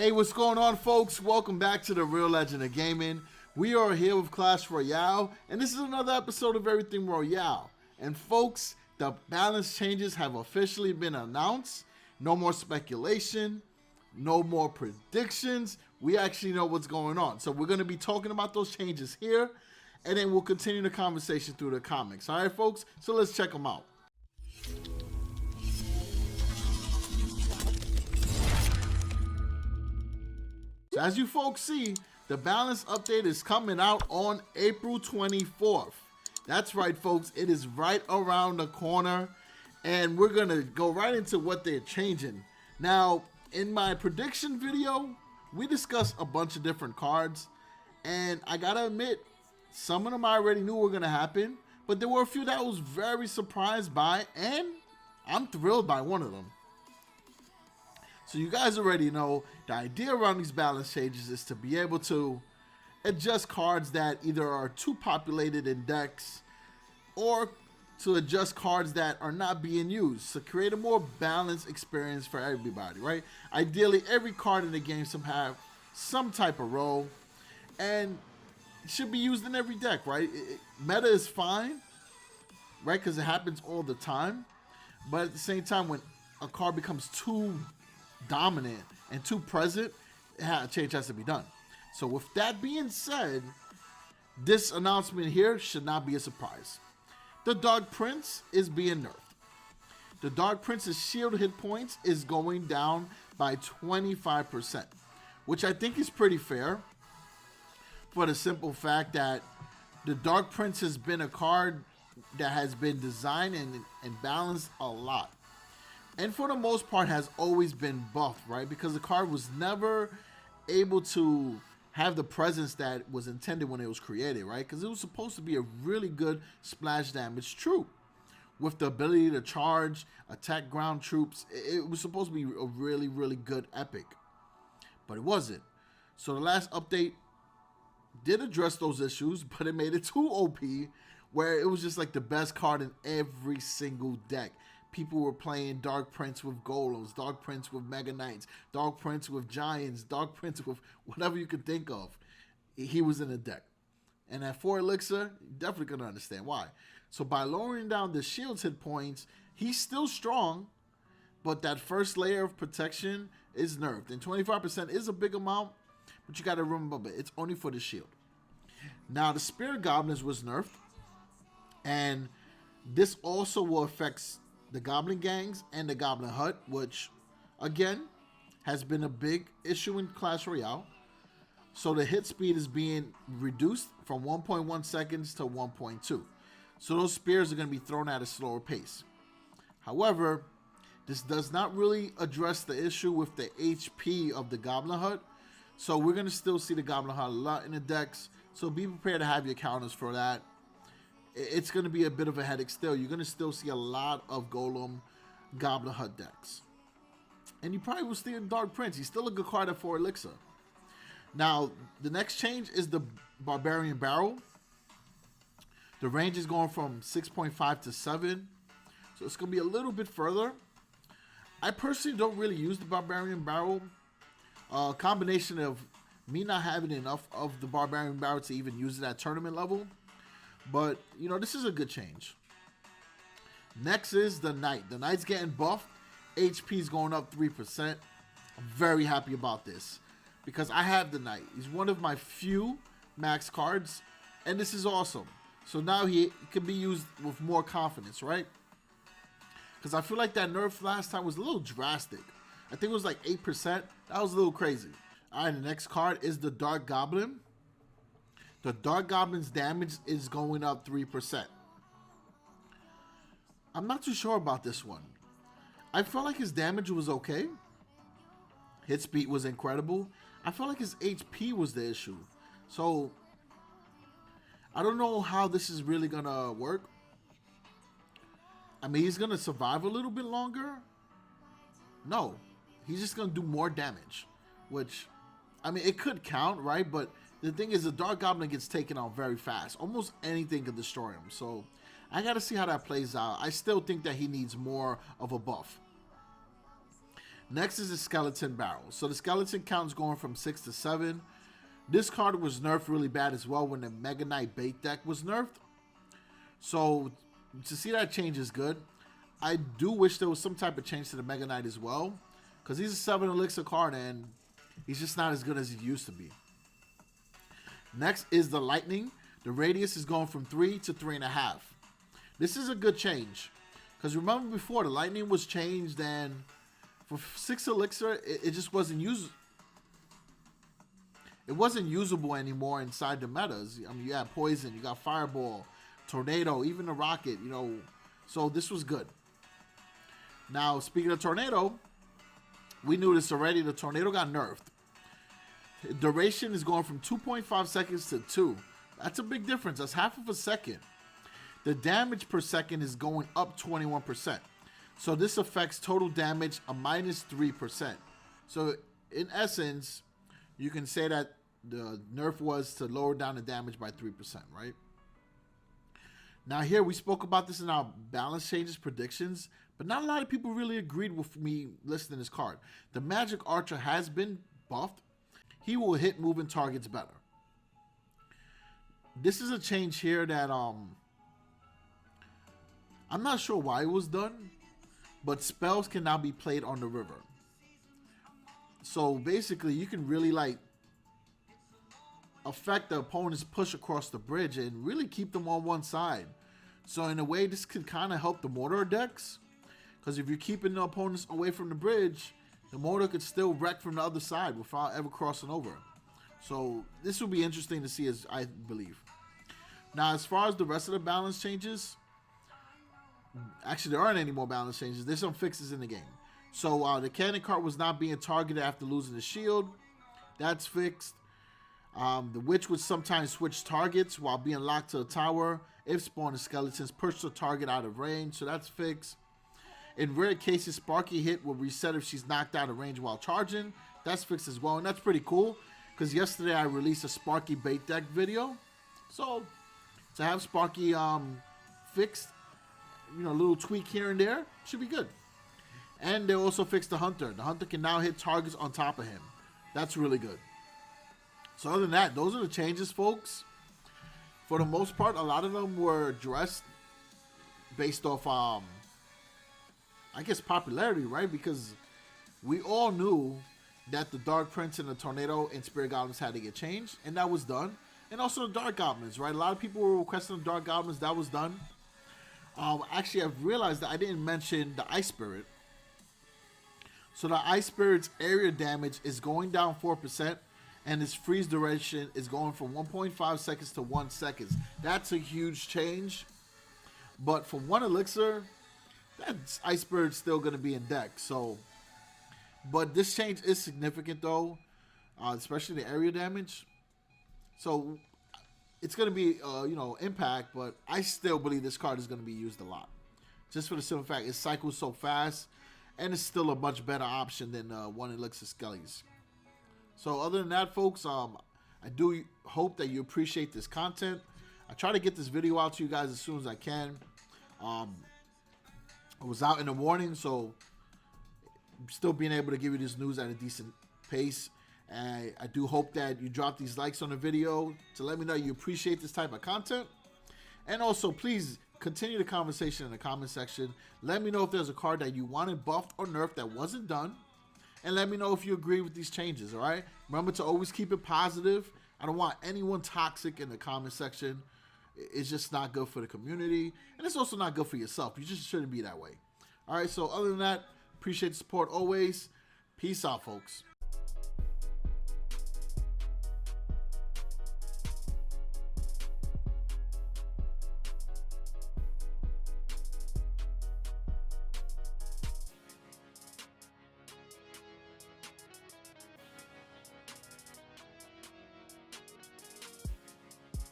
Hey, what's going on, folks? Welcome back to the Real Legend of Gaming. We are here with Clash Royale, and this is another episode of Everything Royale. And folks, the balance changes have officially been announced. No more speculation, no more predictions. We actually know what's going on. So we're going to be talking about those changes here, and then we'll continue the conversation through the comics. All right, folks? So let's check them out. So as you folks see, the balance update is coming out on April 24th. That's right, folks. It is right around the corner, and we're going to go right into what they're changing. Now, in my prediction video, we discussed a bunch of different cards, and I got to admit, some of them I already knew were going to happen, but there were a few that I was very surprised by, and I'm thrilled by one of them. So you guys already know the idea around these balance changes is to be able to adjust cards that either are too populated in decks or to adjust cards that are not being used to create a more balanced experience for everybody, right? Ideally, every card in the game should have some type of role and should be used in every deck, right? Meta is fine, right? Because it happens all the time. But at the same time, when a card becomes too dominant and too present, a change has to be done. So with that being said, this announcement here should not be a surprise. The Dark Prince is being nerfed. The Dark Prince's shield hit points is going down by 25%, which I think is pretty fair for the simple fact that the Dark Prince has been a card that has been designed and balanced a lot. And for the most part has always been buffed, right? Because the card was never able to have the presence that was intended when it was created, right? Because it was supposed to be a really good splash damage troop with the ability to charge, attack ground troops. It was supposed to be a really, really good epic, but it wasn't. So the last update did address those issues, but it made it too OP, where it was just like the best card in every single deck. People were playing Dark Prince with Golems, Dark Prince with Mega Knights, Dark Prince with Giants, Dark Prince with whatever you could think of. He was in the deck. And at 4 Elixir, you're definitely going to understand why. So by lowering down the shield's hit points, he's still strong, but that first layer of protection is nerfed. And 25% is a big amount, but you got to remember, it's only for the shield. Now, the Spirit Goblins was nerfed, and this also will affect the Goblin Gangs and the Goblin Hut, which, again, has been a big issue in Clash Royale. So the hit speed is being reduced from 1.1 seconds to 1.2. So those spears are going to be thrown at a slower pace. However, this does not really address the issue with the HP of the Goblin Hut. So we're going to still see the Goblin Hut a lot in the decks. So be prepared to have your counters for that. It's going to be a bit of a headache still. You're going to still see a lot of Golem Goblin Hut decks. And you probably will see Dark Prince. He's still a good card at 4 Elixir. Now, the next change is the Barbarian Barrel. The range is going from 6.5 to 7. So it's going to be a little bit further. I personally don't really use the Barbarian Barrel. A combination of me not having enough of the Barbarian Barrel to even use it at tournament level. But, you know, this is a good change. Next is the Knight. The Knight's getting buffed. HP is going up 3%. I'm very happy about this because I have the Knight. He's one of my few max cards, and this is awesome. So now he can be used with more confidence, right? Because I feel like that nerf last time was a little drastic. I think it was like 8%. That was a little crazy. All right, the next card is the Dark Goblin. The Dark Goblin's damage is going up 3%. I'm not too sure about this one. I felt like his damage was okay. Hit speed was incredible. I felt like his HP was the issue. So, I don't know how this is really going to work. I mean, he's going to survive a little bit longer. No, he's just going to do more damage. Which, I mean, it could count, right? But the thing is, the Dark Goblin gets taken out very fast. Almost anything can destroy him. So, I got to see how that plays out. I still think that he needs more of a buff. Next is the skeleton barrel. So the skeleton count is going from 6 to 7. This card was nerfed really bad as well when the Mega Knight bait deck was nerfed. So to see that change is good. I do wish there was some type of change to the Mega Knight as well, because he's a 7 elixir card and he's just not as good as he used to be. Next is the lightning. The radius is going from 3 to 3.5. This is a good change, because remember before the lightning was changed and for 6 elixir it just wasn't usable anymore inside the metas. I mean, you had poison, you got fireball, tornado, even the rocket, you know. So this was good. Now, speaking of tornado, we knew this already. The tornado got nerfed. Duration is going from 2.5 seconds to 2. That's a big difference. That's half of a second. The damage per second is going up 21%. So this affects total damage a minus 3%. So in essence, you can say that the nerf was to lower down the damage by 3%, right? Now here, we spoke about this in our balance changes predictions, but not a lot of people really agreed with me listing this card. The Magic Archer has been buffed. He will hit moving targets better. This is a change here that I'm not sure why it was done, but spells can now be played on the river. So basically, you can really like affect the opponent's push across the bridge and really keep them on one side. So in a way, this could kind of help the mortar decks, because if you're keeping the opponents away from the bridge, the mortar could still wreck from the other side without ever crossing over. So this will be interesting to see, as I believe. Now, as far as the rest of the balance changes, actually there aren't any more balance changes. There's some fixes in the game. So the cannon cart was not being targeted after losing the shield. That's fixed. The witch would sometimes switch targets while being locked to a tower if spawning skeletons push the target out of range. So that's fixed. In rare cases, Sparky hit will reset if she's knocked out of range while charging. That's fixed as well, and that's pretty cool, because yesterday I released a Sparky bait deck video. So to have Sparky fixed, you know, a little tweak here and there, should be good. And they also fixed the Hunter. The Hunter can now hit targets on top of him. That's really good. So other than that, those are the changes, folks. For the most part, a lot of them were addressed based off, I guess, popularity, right? Because we all knew that the Dark Prince and the Tornado and Spirit Goblins had to get changed, and that was done. And also the Dark Goblins, right? A lot of people were requesting the Dark Goblins. That was done. Actually, I've realized that I didn't mention the Ice Spirit. So the Ice Spirit's area damage is going down 4%, and its freeze duration is going from 1.5 seconds to 1 second. That's a huge change. But for 1 elixir, that Ice Spirit's still going to be in deck. So, but this change is significant though, especially the area damage. So it's going to be, you know, impact, but I still believe this card is going to be used a lot. Just for the simple fact it cycles so fast, and it's still a much better option than 1 elixir skellies. So other than that, folks, I do hope that you appreciate this content. I try to get this video out to you guys as soon as I can. I was out in the morning, so still being able to give you this news at a decent pace. And I do hope that you drop these likes on the video to let me know you appreciate this type of content. And also, please continue the conversation in the comment section. Let me know if there's a card that you wanted buffed or nerfed that wasn't done. And let me know if you agree with these changes, all right? Remember to always keep it positive. I don't want anyone toxic in the comment section. It's just not good for the community. And it's also not good for yourself. You just shouldn't be that way. All right, so other than that, appreciate the support always. Peace out, folks.